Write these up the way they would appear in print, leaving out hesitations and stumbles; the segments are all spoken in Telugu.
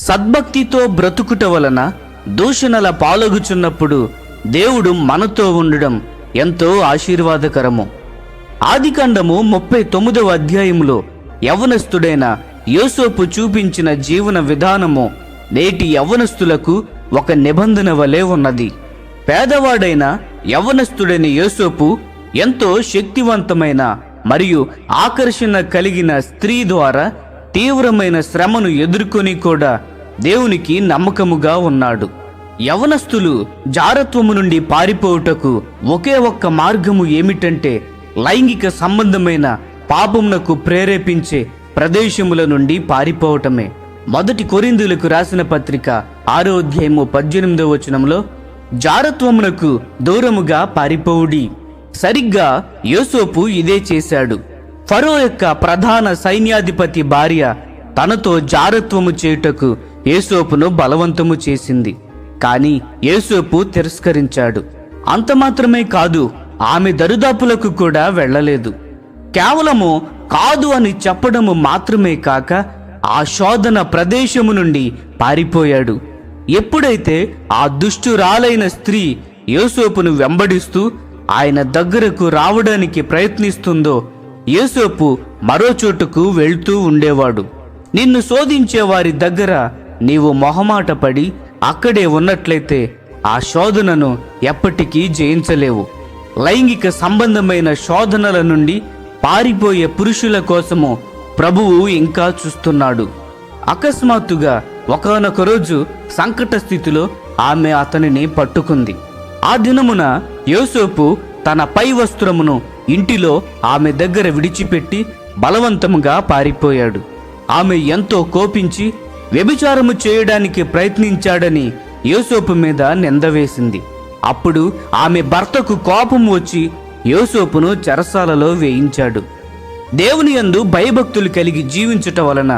సద్భక్తితో బ్రతుకుట వలన దూషణల పాలగుచున్నప్పుడు దేవుడు మనతో ఉండడం ఎంతో ఆశీర్వాదకరము. ఆదికాండము 39వ అధ్యాయములో యవ్వనస్తుడైన యోసేపు చూపించిన జీవన విధానము నేటి యవ్వనస్తులకు ఒక నిబంధన వలె ఉన్నది. పేదవాడైన యవ్వనస్తుడైన యోసేపు ఎంతో శక్తివంతమైన మరియు ఆకర్షణ కలిగిన స్త్రీ ద్వారా తీవ్రమైన శ్రమను ఎదుర్కొని కూడా దేవునికి నమ్మకముగా ఉన్నాడు. యవనస్తులు జారత్వము నుండి పారిపోవుటకు ఒకే ఒక్క మార్గము ఏమిటంటే లైంగిక సంబంధమైన పాపమునకు ప్రేరేపించే ప్రదేశముల నుండి పారిపోవటమే. 1 కొరింథీయులకు రాసిన పత్రిక 6వ అధ్యాయము 18వ వచనంలో జారత్వమునకు దూరముగా పారిపోవుడి. సరిగ్గా యోసేపు ఇదే చేశాడు. ఫరో యొక్క ప్రధాన సైన్యాధిపతి భార్య తనతో జారత్వము చేయుటకు యోసేపును బలవంతము చేసింది. కానీ యోసేపు తిరస్కరించాడు. అంత మాత్రమే కాదు, ఆమె దరిదాపులకు కూడా వెళ్ళలేదు. కేవలము కాదు అని చెప్పడము మాత్రమే కాక ఆ శోధన ప్రదేశము నుండి పారిపోయాడు. ఎప్పుడైతే ఆ దుష్టురాలైన స్త్రీ యోసేపును వెంబడిస్తూ ఆయన దగ్గరకు రావడానికి ప్రయత్నిస్తుందో యోసేపు మరో చోటుకు వెళ్తూ ఉండేవాడు. నిన్ను శోధించే వారి దగ్గర నీవు మొహమాట పడి అక్కడే ఉన్నట్లయితే ఆ శోధనను ఎప్పటికీ జయించలేవు. లైంగిక సంబంధమైన శోధనల నుండి పారిపోయే పురుషుల కోసము ప్రభువు ఇంకా చూస్తున్నాడు. అకస్మాత్తుగా ఒకానొక రోజు సంకట స్థితిలో ఆమె అతనిని పట్టుకుంది. ఆ దినమున యోసేపు తన పై వస్త్రమును ఇంటిలో ఆమె దగ్గర విడిచిపెట్టి బలవంతముగా పారిపోయాడు. ఆమె ఎంతో కోపించి వ్యభిచారము చేయడానికి ప్రయత్నించాడని యోసేపు మీద నిందవేసింది. అప్పుడు ఆమె భర్తకు కోపం వచ్చి యోసేపును చెరసాలలో వేయించాడు. దేవుని యందు భయభక్తులు కలిగి జీవించుట వలన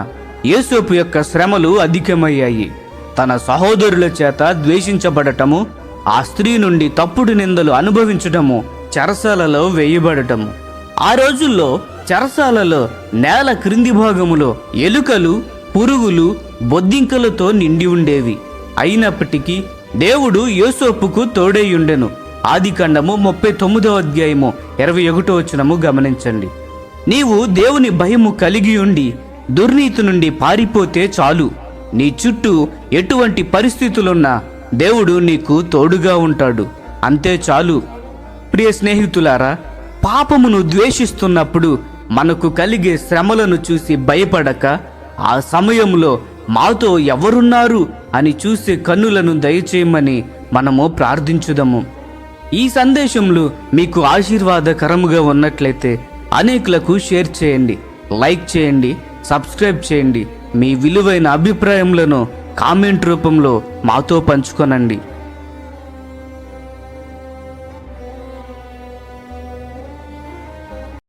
యోసేపు యొక్క శ్రమలు అధికమయ్యాయి. తన సహోదరుల చేత ద్వేషించబడటము, ఆ స్త్రీ నుండి తప్పుడు నిందలు అనుభవించటము, చెరసాలలో వేయబడటము. ఆ రోజుల్లో చెరసాలలో నేల క్రింది భాగములో ఎలుకలు, పురుగులు, బొద్దింకలతో నిండి ఉండేవి. అయినప్పటికీ దేవుడు యోసేపుకు తోడైయుండెను. ఆదికాండము 39వ అధ్యాయము 21వ వచనము గమనించండి. నీవు దేవుని భయము కలిగి ఉండి దుర్నీతి నుండి పారిపోతే చాలు. నీ చుట్టూ ఎటువంటి పరిస్థితులున్నా దేవుడు నీకు తోడుగా ఉంటాడు. అంతే చాలు. ప్రియ స్నేహితులారా, పాపమును ద్వేషిస్తున్నప్పుడు మనకు కలిగే శ్రమలను చూసి భయపడక ఆ సమయంలో మాతో ఎవరున్నారు అని చూసే కన్నులను దయచేయమని మనము ప్రార్థించుదాము. ఈ సందేశంలో మీకు ఆశీర్వాదకరముగా ఉన్నట్లయితే అనేకులకు షేర్ చేయండి, లైక్ చేయండి, సబ్స్క్రైబ్ చేయండి. మీ విలువైన అభిప్రాయములను కామెంట్ రూపంలో మాతో పంచుకొనండి.